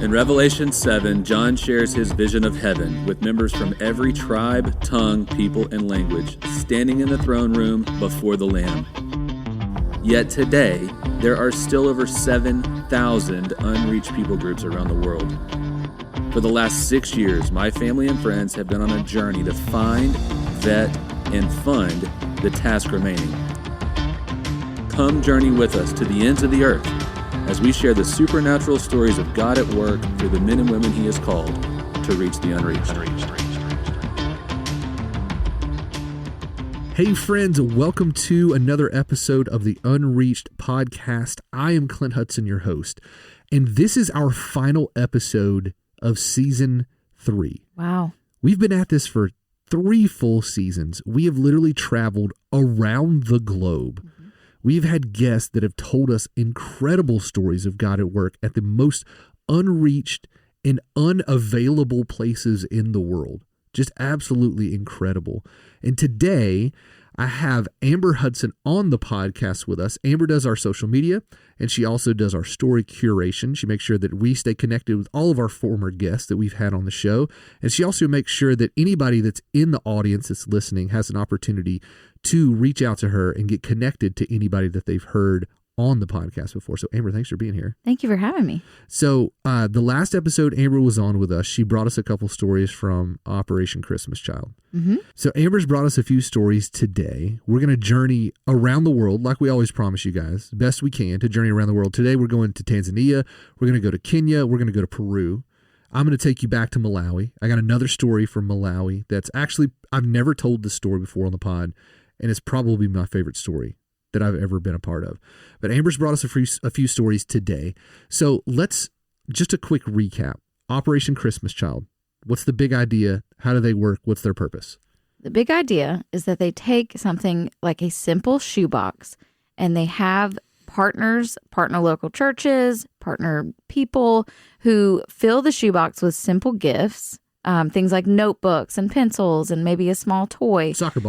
In Revelation 7, John shares his vision of heaven with members from every tribe, tongue, people, and language standing in the throne room before the Lamb. Yet today, there are still over 7,000 unreached people groups around the world. For the last 6 years, my family and friends have been on a journey to find, vet, and fund the task remaining. Come journey with us to the ends of the earth as we share the supernatural stories of God at work through the men and women He has called to reach the unreached. Hey friends, welcome to another episode of the Unreached podcast. I am Clint Hudson, your host, and this is our final episode of season 3. Wow. We've been at this for 3 full seasons. We have literally traveled around the globe. We've had guests that have told us incredible stories of God at work at the most unreached and unavailable places in the world. Just absolutely incredible. And today, I have Amber Hudson on the podcast with us. Amber does our social media, and she also does our story curation. She makes sure that we stay connected with all of our former guests that we've had on the show. And she also makes sure that anybody that's in the audience that's listening has an opportunity to reach out to her and get connected to anybody that they've heard on the podcast before. So Amber, thanks for being here. Thank you for having me. So the last episode Amber was on with us, she brought us a couple stories from Operation Christmas Child. Mm-hmm. So Amber's brought us a few stories today. We're going to journey around the world like we always promise you guys, best we can to journey around the world. Today we're going to Tanzania. We're going to go to Kenya. We're going to go to Peru. I'm going to take you back to Malawi. I got another story from Malawi that's actually, I've never told this story before on the pod, and it's probably my favorite story that I've ever been a part of. But Amber's brought us a few stories today. So let's, just a quick recap. Operation Christmas Child. What's the big idea? How do they work? What's their purpose? The big idea is that they take something like a simple shoebox and they have partner local churches, partner people who fill the shoebox with simple gifts. Things like notebooks and pencils and maybe a small toy. Soccer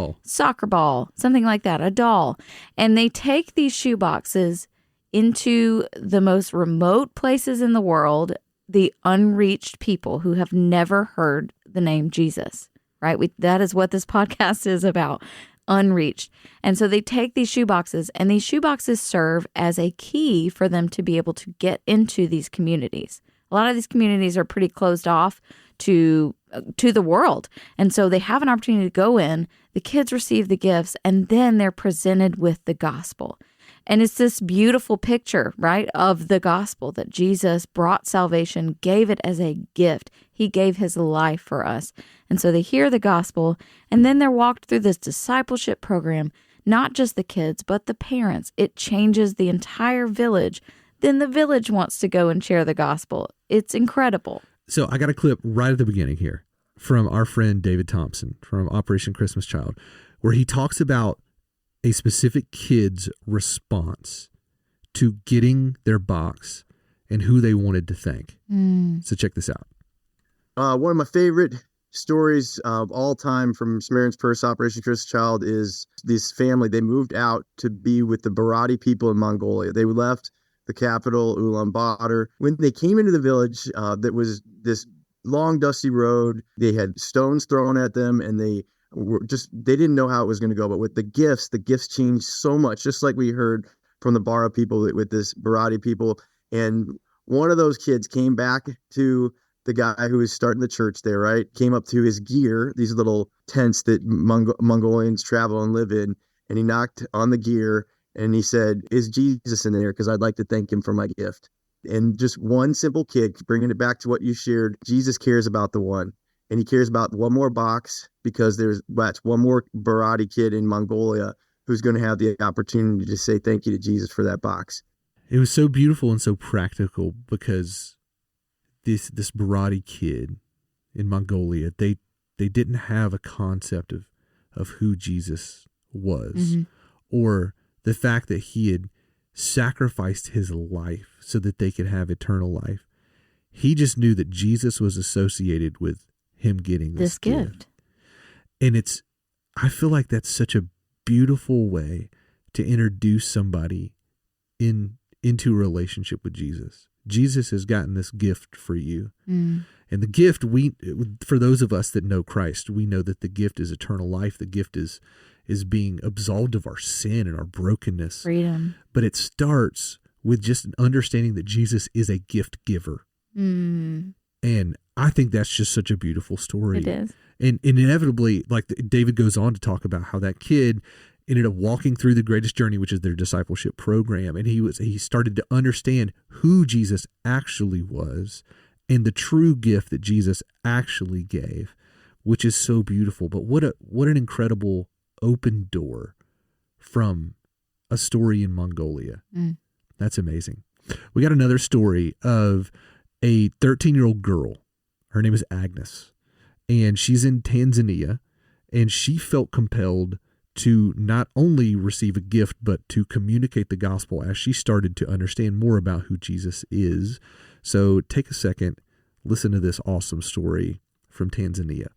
ball, something like that, a doll. And they take these shoeboxes into the most remote places in the world, the unreached people who have never heard the name Jesus, right? That is what this podcast is about, unreached. And so they take these shoeboxes, and these shoeboxes serve as a key for them to be able to get into these communities. A lot of these communities are pretty closed off to the world. And so they have an opportunity to go in, the kids receive the gifts, and then they're presented with the gospel. And it's this beautiful picture, right, of the gospel that Jesus brought salvation, gave it as a gift. He gave his life for us. And so they hear the gospel, and then they're walked through this discipleship program, not just the kids, but the parents. It changes the entire village. Then the village wants to go and share the gospel. It's incredible. So I got a clip right at the beginning here from our friend David Thompson from Operation Christmas Child, where he talks about a specific kid's response to getting their box and who they wanted to thank. So check this out. One of my favorite stories of all time from Samaritan's Purse, Operation Christmas Child, is this family. They moved out to be with the Bharati people in Mongolia. They left the capital, Ulaanbaatar. When they came into the village, that was this long, dusty road. They had stones thrown at them, and they didn't know how it was going to go. But with the gifts changed so much, just like we heard from the Bara people with this Bharati people. And one of those kids came back to the guy who was starting the church there, right? Came up to his gear, these little tents that Mongolians travel and live in, and he knocked on the gear, and he said, "Is Jesus in there? Because I'd like to thank him for my gift." And just one simple kid, bringing it back to what you shared, Jesus cares about the one. And he cares about one more box because that's one more Bharati kid in Mongolia who's going to have the opportunity to say thank you to Jesus for that box. It was so beautiful and so practical because this Bharati kid in Mongolia, they didn't have a concept of who Jesus was, or the fact that he had sacrificed his life so that they could have eternal life. He just knew that Jesus was associated with him getting this gift. And I feel like that's such a beautiful way to introduce somebody into a relationship with Jesus. Jesus has gotten this gift for you. Mm. And the gift, for those of us that know Christ, we know that the gift is eternal life. The gift is being absolved of our sin and our brokenness. Freedom. But it starts with just an understanding that Jesus is a gift giver. Mm. And I think that's just such a beautiful story. It is. And inevitably, like David goes on to talk about how that kid ended up walking through the greatest journey, which is their discipleship program. And he started to understand who Jesus actually was and the true gift that Jesus actually gave, which is so beautiful. But what an incredible open door from a story in Mongolia. Mm. That's amazing. We got another story of a 13-year-old girl. Her name is Agnes, and she's in Tanzania, and she felt compelled to not only receive a gift, but to communicate the gospel as she started to understand more about who Jesus is. So take a second, listen to this awesome story from Tanzania.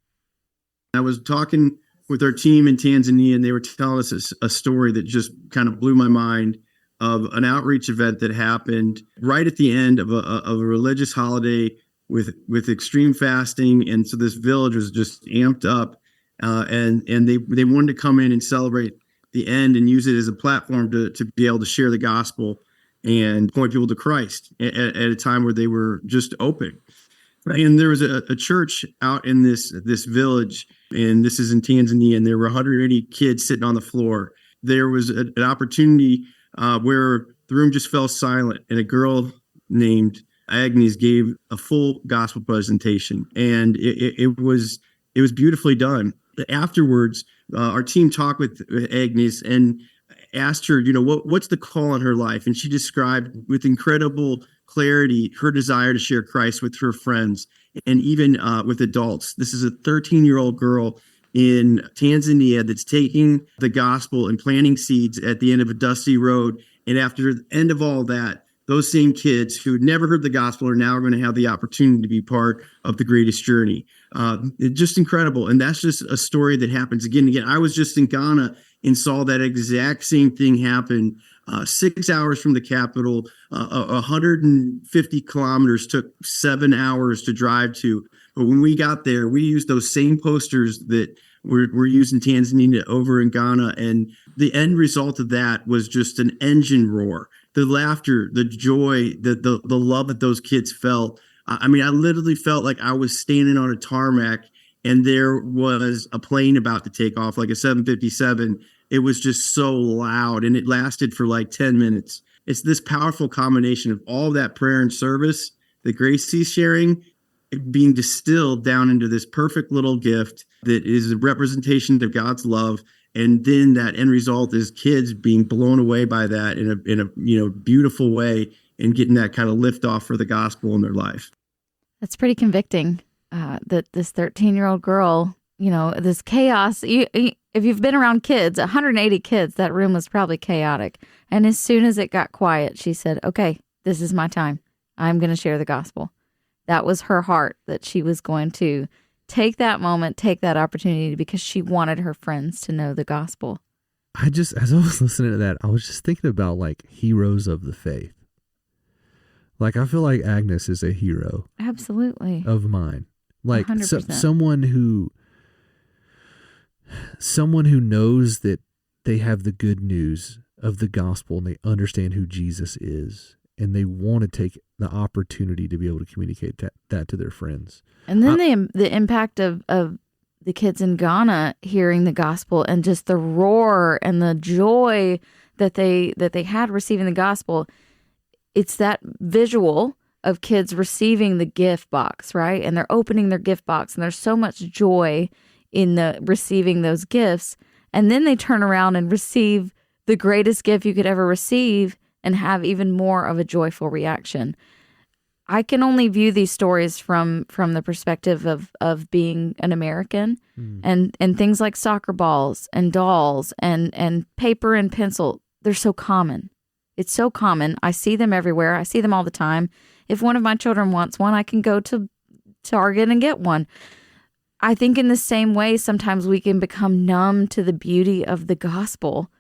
I was talking with our team in Tanzania, and they were telling us a story that just kind of blew my mind, of an outreach event that happened right at the end of a religious holiday with extreme fasting. And so this village was just amped up, and they wanted to come in and celebrate the end and use it as a platform to be able to share the gospel and point people to Christ at a time where they were just open. And there was a church out in this village, and this is in Tanzania, and there were 180 kids sitting on the floor. There was an opportunity where the room just fell silent, and a girl named Agnes gave a full gospel presentation, and it was beautifully done. Afterwards, our team talked with Agnes and asked her, what's the call on her life, and she described with incredible clarity her desire to share Christ with her friends and even with adults. This is a 13-year-old girl in Tanzania that's taking the gospel and planting seeds at the end of a dusty road. And after the end of all that, those same kids who never heard the gospel are now going to have the opportunity to be part of the greatest journey. It's just incredible. And that's just a story that happens again and again. I was just in Ghana and saw that exact same thing happen. 6 hours from the capital, 150 kilometers took 7 hours to drive to. But when we got there, we used those same posters that we're using Tanzania over in Ghana. And the end result of that was just an engine roar. The laughter, the joy, the love that those kids felt. I mean, I literally felt like I was standing on a tarmac and there was a plane about to take off, like a 757. It was just so loud, and it lasted for like 10 minutes. It's this powerful combination of all that prayer and service that Gracie's sharing being distilled down into this perfect little gift that is a representation of God's love. And then that end result is kids being blown away by that in a beautiful way and getting that kind of lift off for the gospel in their life. That's pretty convicting. That this 13-year-old girl, this chaos. If you've been around kids, 180 kids, that room was probably chaotic. And as soon as it got quiet, she said, "Okay, this is my time. I'm going to share the gospel." That was her heart, that she was going to take that moment, take that opportunity, because she wanted her friends to know the gospel. As I was listening to that, I was just thinking about like heroes of the faith. Like, I feel like Agnes is a hero. Absolutely. Of mine. Like someone 100%. who knows that they have the good news of the gospel and they understand who Jesus is, and they want to take the opportunity to be able to communicate that to their friends. And then the impact of the kids in Ghana hearing the gospel and just the roar and the joy that they had receiving the gospel. It's that visual of kids receiving the gift box, right? And they're opening their gift box, and there's so much joy in the receiving those gifts. And then they turn around and receive the greatest gift you could ever receive and have even more of a joyful reaction. I can only view these stories from the perspective of being an American, and things like soccer balls and dolls and paper and pencil. They're so common. It's so common. I see them everywhere. I see them all the time. If one of my children wants one, I can go to Target and get one. I think in the same way, sometimes we can become numb to the beauty of the gospel,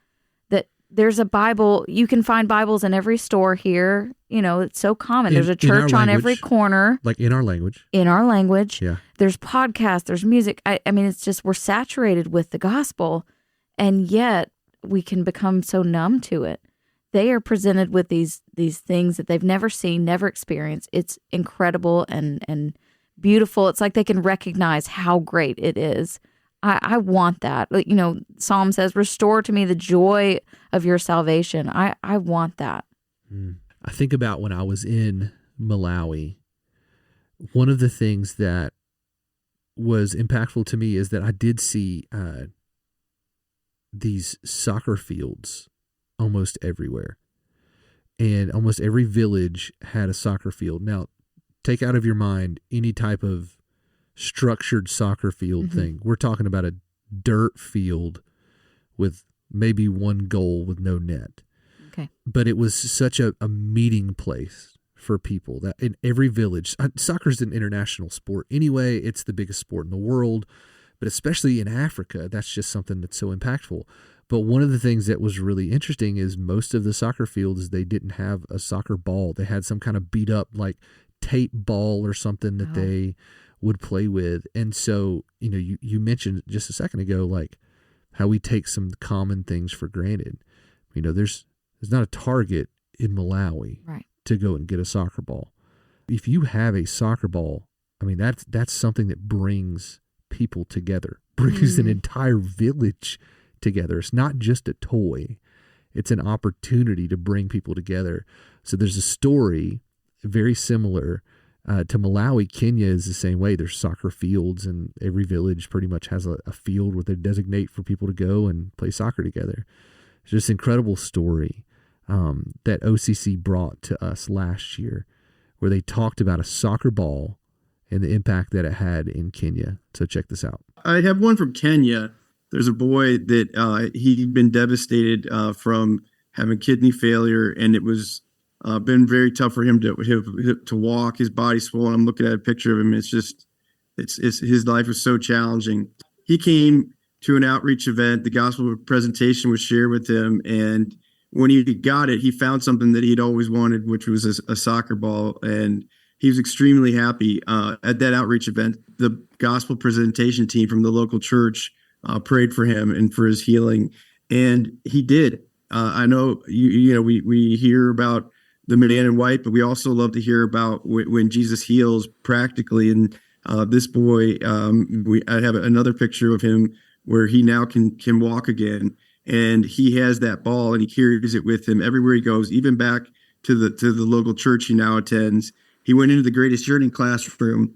there's a Bible. You can find Bibles in every store here. It's so common. There's a church on every corner. Like in our language. In our language. Yeah. There's podcasts. There's music. I mean, it's just we're saturated with the gospel, and yet we can become so numb to it. They are presented with these things that they've never seen, never experienced. It's incredible and beautiful. It's like they can recognize how great it is. I want that. Psalm says, "Restore to me the joy of your salvation." I want that. I think about when I was in Malawi, one of the things that was impactful to me is that I did see these soccer fields almost everywhere. And almost every village had a soccer field. Now, take out of your mind any type of structured soccer field thing. We're talking about a dirt field with maybe one goal with no net. Okay. But it was such a meeting place for people that in every village, soccer's an international sport anyway. It's the biggest sport in the world, but especially in Africa, that's just something that's so impactful. But one of the things that was really interesting is most of the soccer fields, they didn't have a soccer ball. They had some kind of beat up like tape ball or something that they would play with. And so, you mentioned just a second ago, like how we take some common things for granted. There's not a Target in Malawi to go and get a soccer ball. If you have a soccer ball, I mean, that's something that brings people together, brings an entire village together. It's not just a toy. It's an opportunity to bring people together. So there's a story very similar to Malawi. Kenya is the same way. There's soccer fields, and every village pretty much has a field where they designate for people to go and play soccer together. It's just an incredible story that OCC brought to us last year, where they talked about a soccer ball and the impact that it had in Kenya. So check this out. I have one from Kenya. There's a boy that he'd been devastated from having kidney failure, and it was been very tough for him to walk. His body's swollen. I'm looking at a picture of him. It's his life was so challenging. He came to an outreach event. The gospel presentation was shared with him, and when he got it, he found something that he'd always wanted, which was a soccer ball, and he was extremely happy. At that outreach event, the gospel presentation team from the local church prayed for him and for his healing, and he did. I know we hear about the man in white, but we also love to hear about when Jesus heals practically. And this boy, I have another picture of him where he now can walk again, and he has that ball and he carries it with him everywhere he goes, even back to the local church he now attends. He went into the Greatest Journey classroom,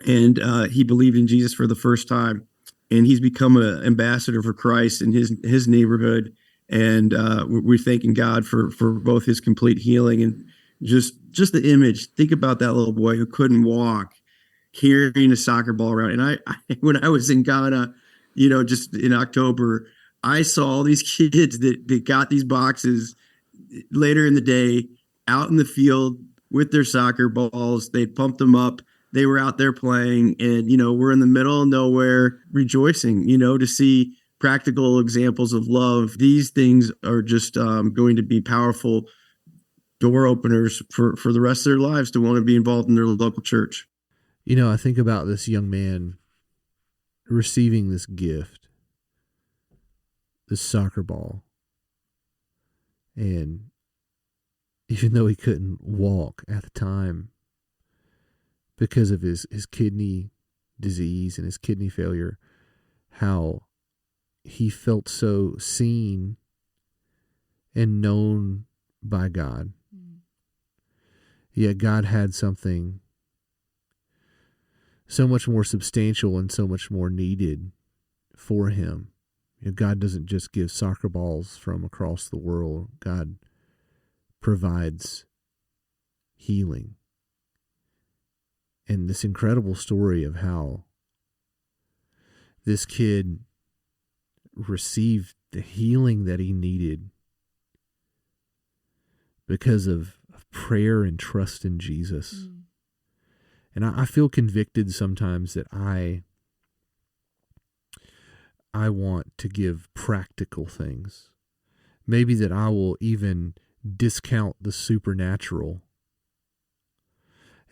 and he believed in Jesus for the first time. And he's become an ambassador for Christ in his neighborhood. And we're thanking God for both his complete healing and just the image. Think about that little boy who couldn't walk, carrying a soccer ball around. And I when I was in Ghana, just in October, I saw all these kids that got these boxes later in the day out in the field with their soccer balls. They pumped them up. They were out there playing, and, we're in the middle of nowhere rejoicing, to see practical examples of love. These things are just going to be powerful door openers for the rest of their lives to want to be involved in their local church. I think about this young man receiving this gift, this soccer ball. And even though he couldn't walk at the time because of his kidney disease and his kidney failure, how he felt so seen and known by God. Yet God had something so much more substantial and so much more needed for him. God doesn't just give soccer balls from across the world. God provides healing. And this incredible story of how this kid received the healing that he needed because of prayer and trust in Jesus. And I feel convicted sometimes that I want to give practical things. Maybe that I will even discount the supernatural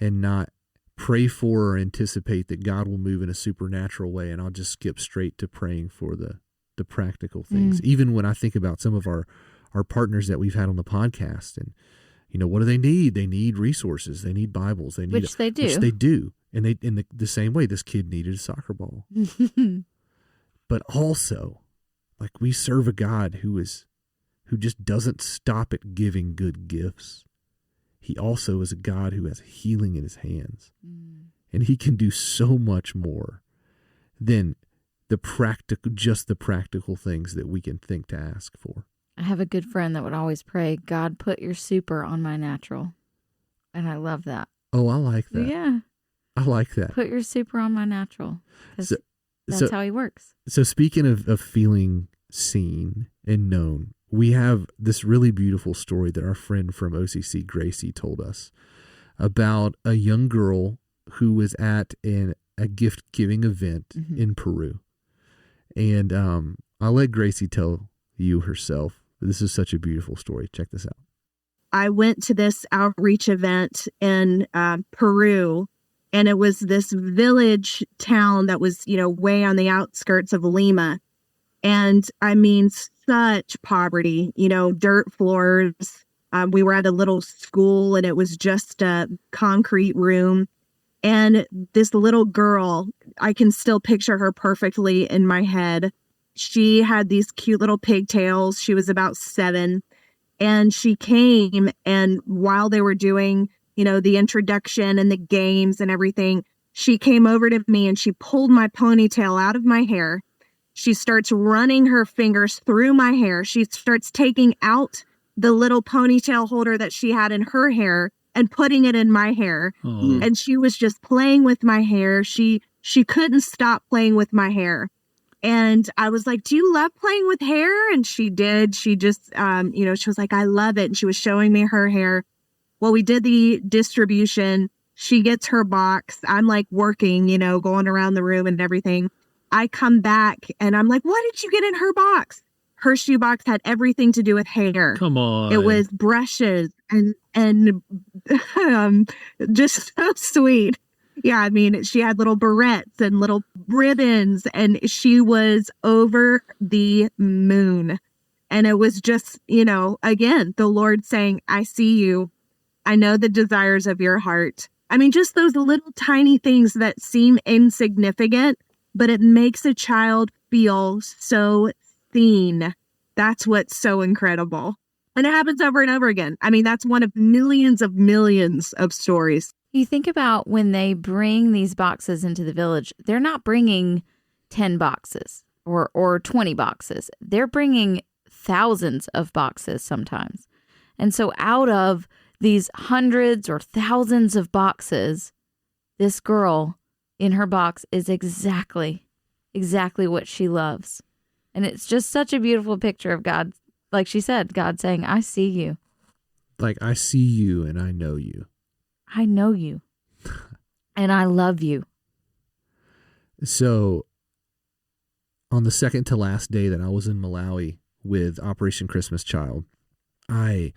and not pray for or anticipate that God will move in a supernatural way, and I'll just skip straight to praying for the practical things. Even when I think about some of our partners that we've had on the podcast, and what do they need? They need resources. They need Bibles. They need Which they do. Which they do. And they in the same way this kid needed a soccer ball. But also, like, we serve a God who just doesn't stop at giving good gifts. He also is a God who has healing in his hands. And he can do so much more than the practical things that we can think to ask for. I have a good friend that would always pray, God, put your super on my natural. And I love that. Oh, I like that. Yeah. I like that. Put your super on my natural. Because that's how he works. So speaking of feeling seen and known, we have this really beautiful story that our friend from OCC, Gracie, told us about a young girl who was at a gift-giving event in Peru. And I'll let Gracie tell you herself. This is such a beautiful story. Check this out. I went to this outreach event in Peru, and it was this village town that was, way on the outskirts of Lima. And I mean, such poverty, dirt floors. We were at a little school, and it was just a concrete room. And this little girl, I can still picture her perfectly in my head. She had these cute little pigtails. She was about 7. And she came, and while they were doing, the introduction and the games and everything, she came over to me and she pulled my ponytail out of my hair. She starts running her fingers through my hair. She starts taking out the little ponytail holder that she had in her hair and putting it in my hair. Oh. And she was just playing with my hair. She couldn't stop playing with my hair. And I was like, do you love playing with hair? And she did. She just, she was like, I love it. And she was showing me her hair. Well, we did the distribution. She gets her box. I'm like working, going around the room and everything. I come back and I'm like, what did you get in her box? Her shoebox had everything to do with hair. Come on. It was brushes and just so sweet. Yeah, I mean, she had little barrettes and little ribbons, and she was over the moon. And it was just, again, the Lord saying, I see you. I know the desires of your heart. I mean, just those little tiny things that seem insignificant, but it makes a child feel so seen. That's what's so incredible. And it happens over and over again. I mean, that's one of millions of stories. You think about when they bring these boxes into the village, they're not bringing 10 boxes or 20 boxes. They're bringing thousands of boxes sometimes. And so out of these hundreds or thousands of boxes, this girl in her box is exactly what she loves. And it's just such a beautiful picture of God. Like she said, God saying, I see you. Like, I see you and I know you. I know you. And I love you. So on the second to last day that I was in Malawi with Operation Christmas Child, I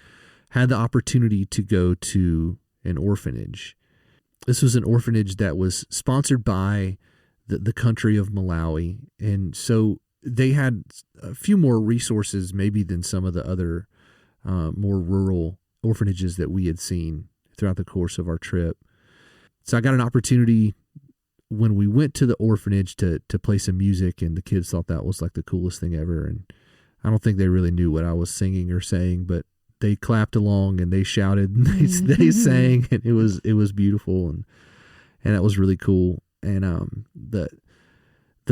had the opportunity to go to an orphanage. This was an orphanage that was sponsored by the country of Malawi. And so they had a few more resources maybe than some of the other more rural orphanages that we had seen throughout the course of our trip. So I got an opportunity when we went to the orphanage to play some music, and the kids thought that was like the coolest thing ever. And I don't think they really knew what I was singing or saying, but they clapped along and they shouted and they sang, and it was beautiful, and that was really cool. And the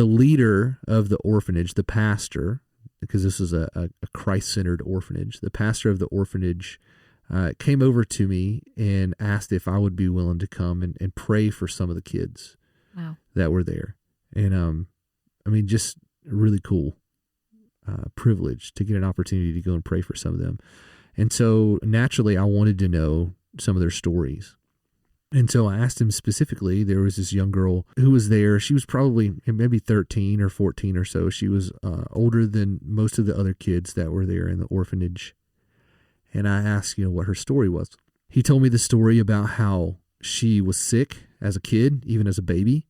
leader of the orphanage, the pastor, because this is a Christ-centered orphanage, the pastor of the orphanage came over to me and asked if I would be willing to come and pray for some of the kids that were there. And I mean, just really cool privilege to get an opportunity to go and pray for some of them. And so naturally I wanted to know some of their stories. And so I asked him specifically, there was this young girl who was there. She was probably maybe 13 or 14 or so. She was older than most of the other kids that were there in the orphanage. And I asked, what her story was. He told me the story about how she was sick as a kid, even as a baby.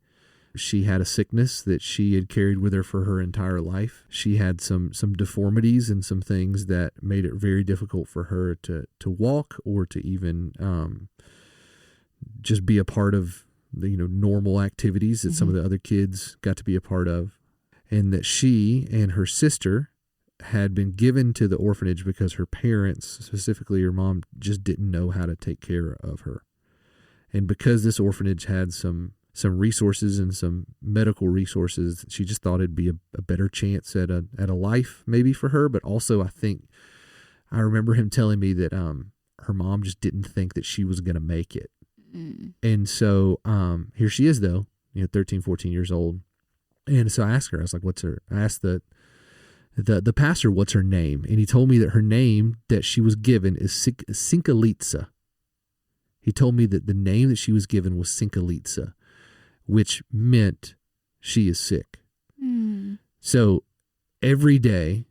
She had a sickness that she had carried with her for her entire life. She had some deformities and some things that made it very difficult for her to walk or to even just be a part of the normal activities that some of the other kids got to be a part of. And that she and her sister had been given to the orphanage because her parents, specifically her mom, just didn't know how to take care of her. And because this orphanage had some resources and some medical resources, she just thought it'd be a better chance at a life maybe for her. But also I remember him telling me that her mom just didn't think that she was going to make it. And so here she is though, 13, 14 years old. And so I asked her, I was like, I asked the pastor, what's her name? And he told me that her name that she was given is Sinkalitsa. He told me that the name that she was given was Sinkalitsa, which meant she is sick. So every day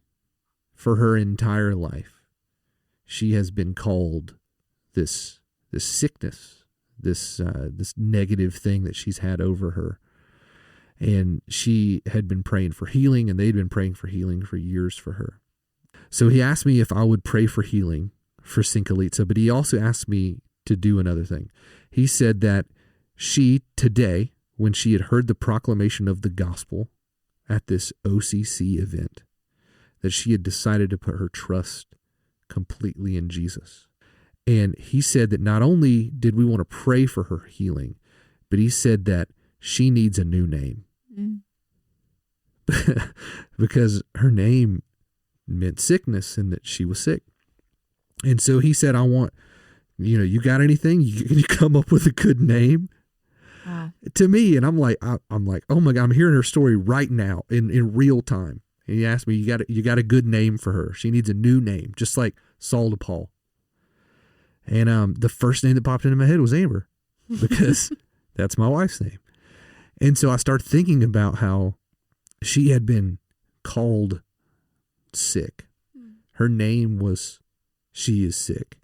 for her entire life, she has been called this sickness, this negative thing that she's had over her. And she had been praying for healing, and they'd been praying for healing for years for her. So he asked me if I would pray for healing for Sinkalitsa, but he also asked me to do another thing. He said that she, today, when she had heard the proclamation of the gospel at this OCC event, that she had decided to put her trust completely in Jesus. And he said that not only did we want to pray for her healing, but he said that she needs a new name. Because her name meant sickness and that she was sick. And so he said, I want, you got anything? Can you come up with a good name? To me? And I'm like, oh my God, I'm hearing her story right now in real time. And he asked me, you got a good name for her? She needs a new name, just like Saul to Paul. And the first name that popped into my head was Amber, because that's my wife's name. And so I started thinking about how she had been called sick. Her name was She Is Sick.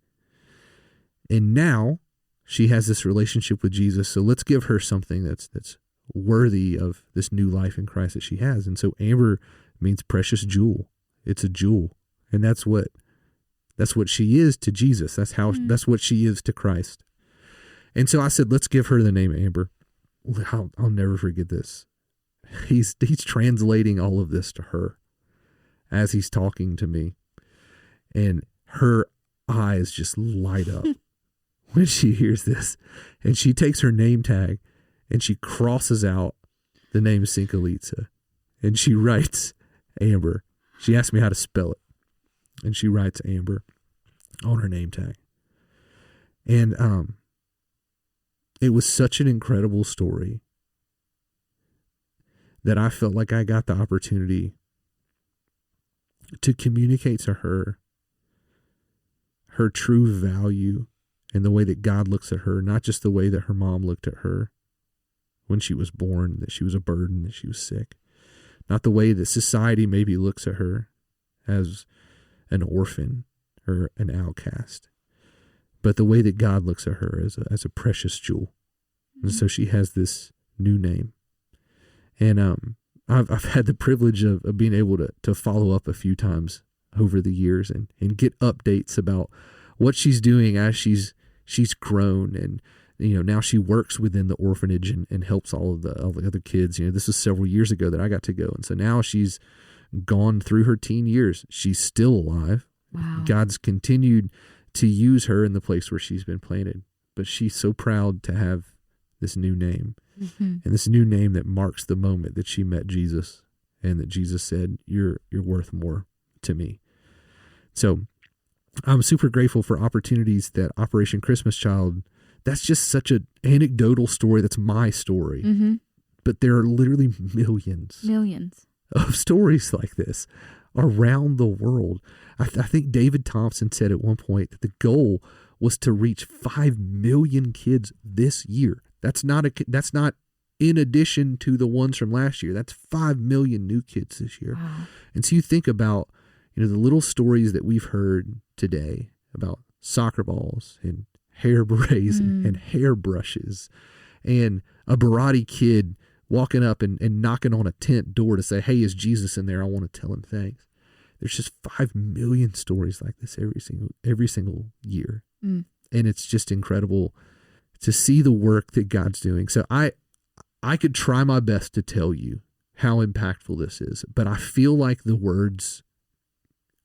And now she has this relationship with Jesus. So let's give her something that's worthy of this new life in Christ that she has. And so Amber means precious jewel. It's a jewel. And that's what she is to Jesus. That's what she is to Christ. And so I said, let's give her the name Amber. I'll never forget this. He's translating all of this to her as he's talking to me. And her eyes just light up when she hears this. And she takes her name tag and she crosses out the name Sinkalitsa. And she writes Amber. She asked me how to spell it. And she writes Amber on her name tag. And it was such an incredible story that I felt like I got the opportunity to communicate to her true value and the way that God looks at her, not just the way that her mom looked at her when she was born, that she was a burden, that she was sick. Not the way that society maybe looks at her as an orphan or an outcast, but the way that God looks at her as a precious jewel. And so she has this new name. And I've had the privilege of being able to follow up a few times over the years and get updates about what she's doing as she's grown. And now she works within the orphanage and helps all the other kids. This was several years ago that I got to go. And so now she's gone through her teen years. She's still alive. Wow. God's continued to use her in the place where she's been planted. But she's so proud to have this new name. And this new name that marks the moment that she met Jesus and that Jesus said, you're worth more to me. So I'm super grateful for opportunities that Operation Christmas Child, that's just such an anecdotal story. That's my story. But there are literally millions of stories like this around the world. I think David Thompson said at one point that the goal was to reach 5 million kids this year. That's not in addition to the ones from last year. That's 5 million new kids this year. Wow. And so you think about, the little stories that we've heard today about soccer balls and hair berets and hairbrushes, and a Barati kid walking up and knocking on a tent door to say, hey, is Jesus in there? I want to tell him thanks. There's just 5 million stories like this every single year. And it's just incredible to see the work that God's doing. So I could try my best to tell you how impactful this is, but I feel like the words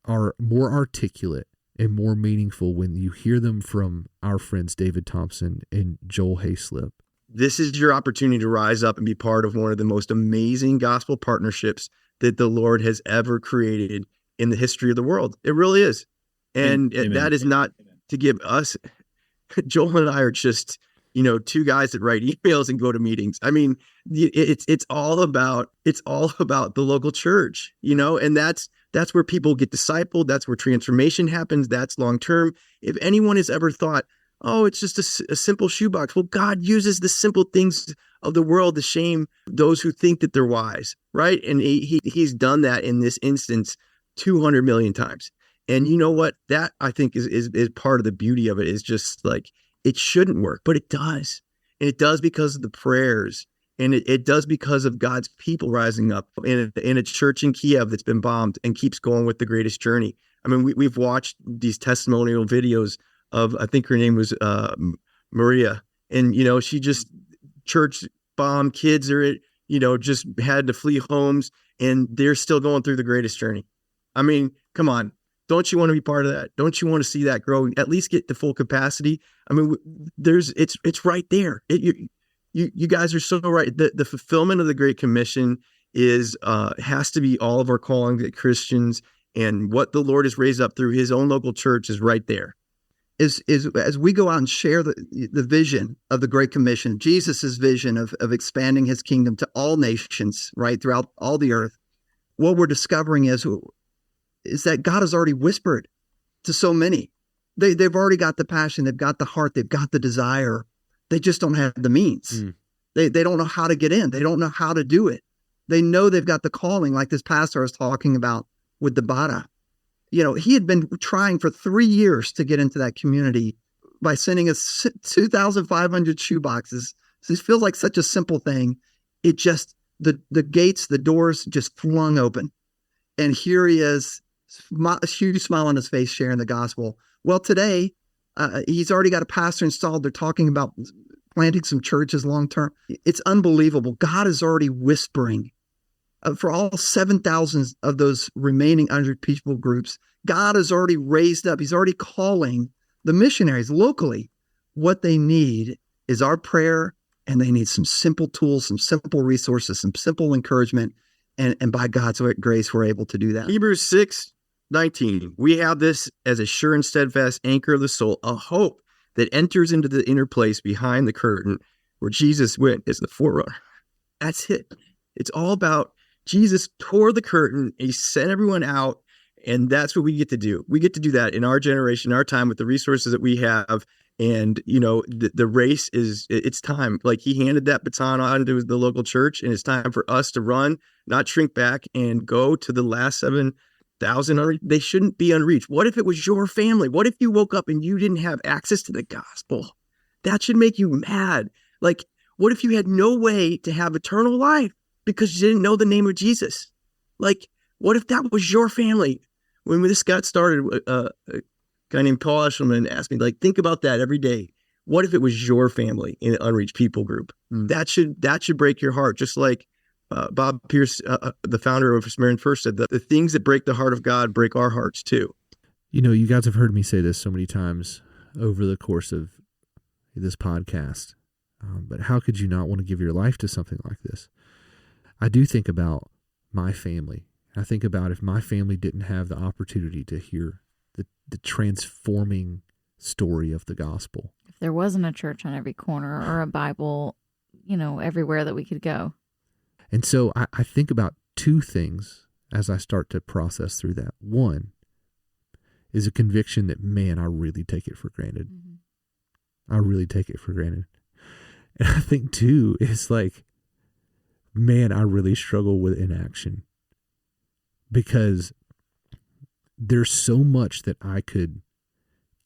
are more articulate and more meaningful when you hear them from our friends David Thompson and Joel Hayslip. This is your opportunity to rise up and be part of one of the most amazing gospel partnerships that the Lord has ever created in the history of the world. It really is. And Amen. That is not to give us, Joel and I are just, two guys that write emails and go to meetings. I mean, it's all about the local church, and that's where people get discipled. That's where transformation happens. That's long-term. If anyone has ever thought, oh, it's just a simple shoebox. Well, God uses the simple things of the world to shame those who think that they're wise, right? And he's done that in this instance 200 million times. And you know what? That I think is part of the beauty of it, is just like, it shouldn't work, but it does. And it does because of the prayers. And it does because of God's people rising up in a church in Kiev that's been bombed and keeps going with the greatest journey. I mean, we've watched these testimonial videos of, I think her name was Maria. And, she just church bombed, kids are, just had to flee homes, and they're still going through the greatest journey. I mean, come on. Don't you want to be part of that? Don't you want to see that grow, at least get to full capacity? I mean, it's right there. You guys are so right. The fulfillment of the Great Commission has to be all of our calling as Christians, and what the Lord has raised up through his own local church is right there. Is as we go out and share the vision of the Great Commission, Jesus's vision of expanding his kingdom to all nations, right, throughout all the earth, what we're discovering is that God has already whispered to so many. They've already got the passion, they've got the heart, they've got the desire. They just don't have the means. They don't know how to get in. They don't know how to do it. They know they've got the calling, like this pastor I was talking about with the Bada. He had been trying for 3 years to get into that community by sending us 2,500 shoeboxes. So it feels like such a simple thing. It just, the gates, the doors just flung open. And here he is, a huge smile on his face, sharing the gospel. Well, today, he's already got a pastor installed. They're talking about planting some churches long term. It's unbelievable. God is already whispering for all 7,000 of those remaining unreached people groups. God has already raised up. He's already calling the missionaries locally. What they need is our prayer, and they need some simple tools, some simple resources, some simple encouragement. And by God's grace, we're able to do that. Hebrews 6:19. We have this as a sure and steadfast anchor of the soul, a hope that enters into the inner place behind the curtain where Jesus went as the forerunner. That's it. It's all about Jesus tore the curtain. He sent everyone out. And that's what we get to do. We get to do that in our generation, our time, with the resources that we have. And, the race it's time. Like, he handed that baton on to the local church, and it's time for us to run, not shrink back, and go to the last 7,000. They shouldn't be unreached. What if it was your family? What if you woke up and you didn't have access to the gospel? That should make you mad. Like, what if you had no way to have eternal life because you didn't know the name of Jesus? Like, what if that was your family? When this got started, a guy named Paul Eshelman asked me, think about that every day. What if it was your family in an unreached people group? That should break your heart. Just like Bob Pierce, the founder of Samaritan First, said that the things that break the heart of God break our hearts too. You guys have heard me say this so many times over the course of this podcast, but how could you not want to give your life to something like this? I do think about my family. I think about if my family didn't have the opportunity to hear the transforming story of the gospel. If there wasn't a church on every corner or a Bible, everywhere that we could go. And so I think about two things as I start to process through that. One is a conviction that, man, I really take it for granted. Mm-hmm. I really take it for granted. And I think too, it's like, man, I really struggle with inaction because there's so much that I could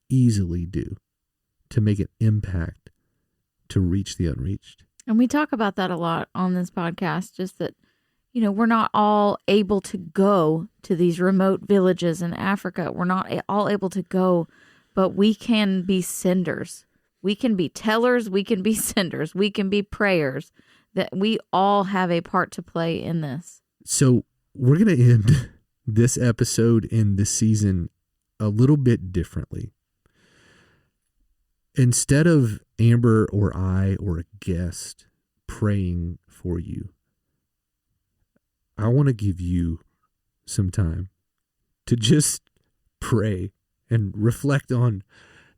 easily do to make an impact to reach the unreached. And we talk about that a lot on this podcast, just that, we're not all able to go to these remote villages in Africa. We're not all able to go, but we can be senders. We can be tellers. We can be senders. We can be prayers. That we all have a part to play in this. So we're going to end this episode in this season a little bit differently. Instead of Amber or I or a guest praying for you, I want to give you some time to just pray and reflect on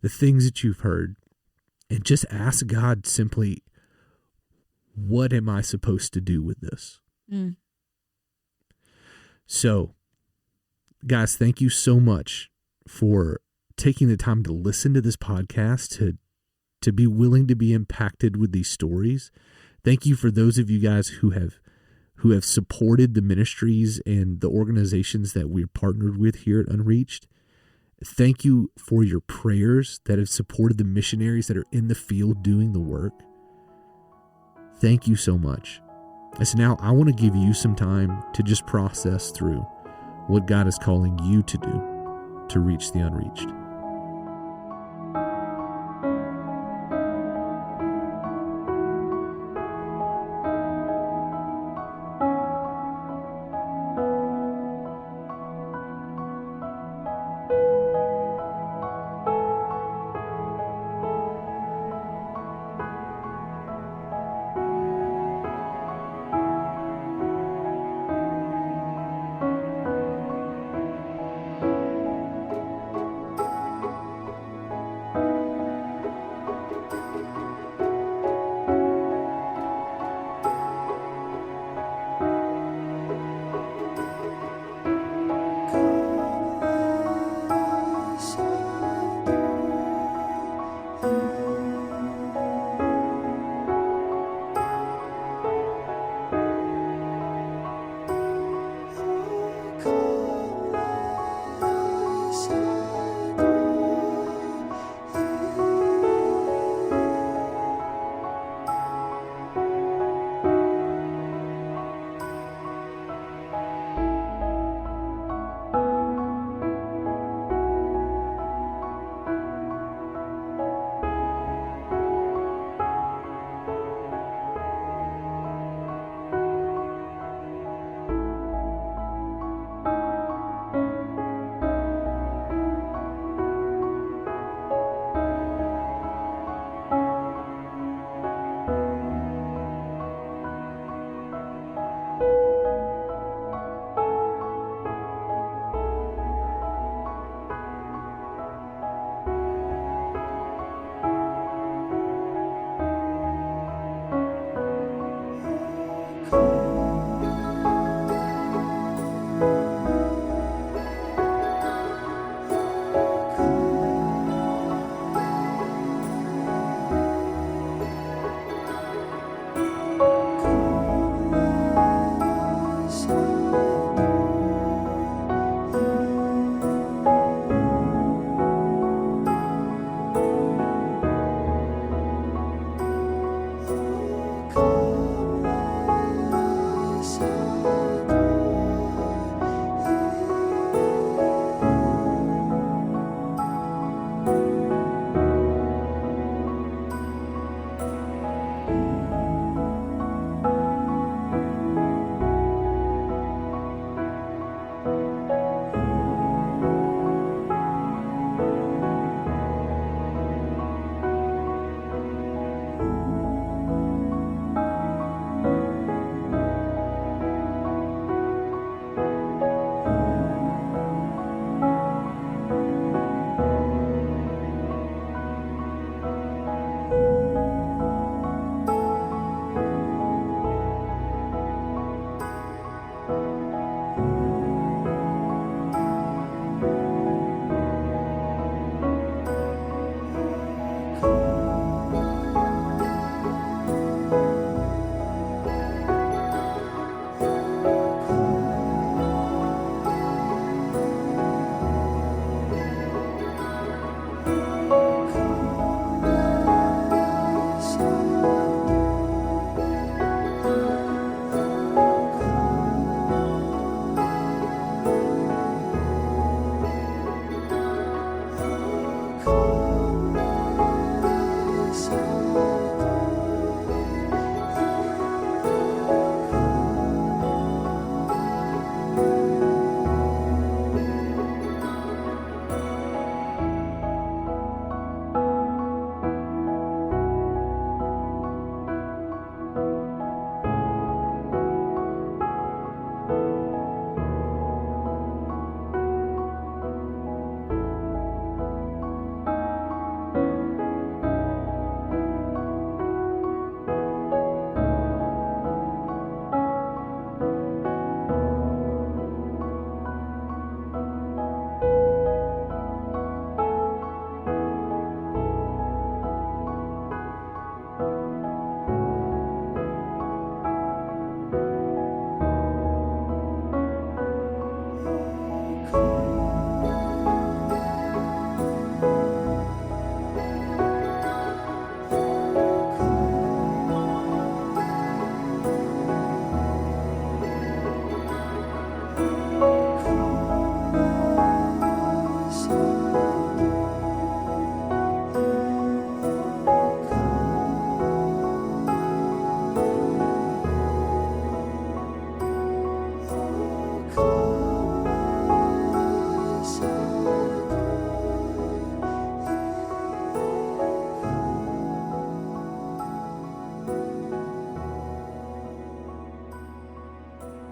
the things that you've heard and just ask God simply, what am I supposed to do with this? So, guys, thank you so much for taking the time to listen to this podcast, to be willing to be impacted with these stories. Thank you for those of you guys who have supported the ministries and the organizations that we're partnered with here at Unreached. Thank you for your prayers that have supported the missionaries that are in the field doing the work. Thank you so much. And so now I want to give you some time to just process through what God is calling you to do to reach the unreached.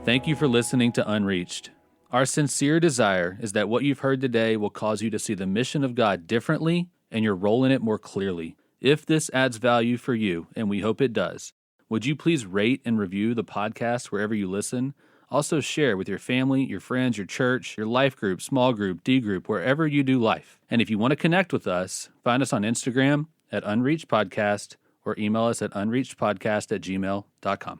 Thank you for listening to Unreached. Our sincere desire is that what you've heard today will cause you to see the mission of God differently and your role in it more clearly. If this adds value for you, and we hope it does, would you please rate and review the podcast wherever you listen? Also share with your family, your friends, your church, your life group, small group, D group, wherever you do life. And if you want to connect with us, find us on Instagram at Unreached Podcast or email us at unreachedpodcast@gmail.com.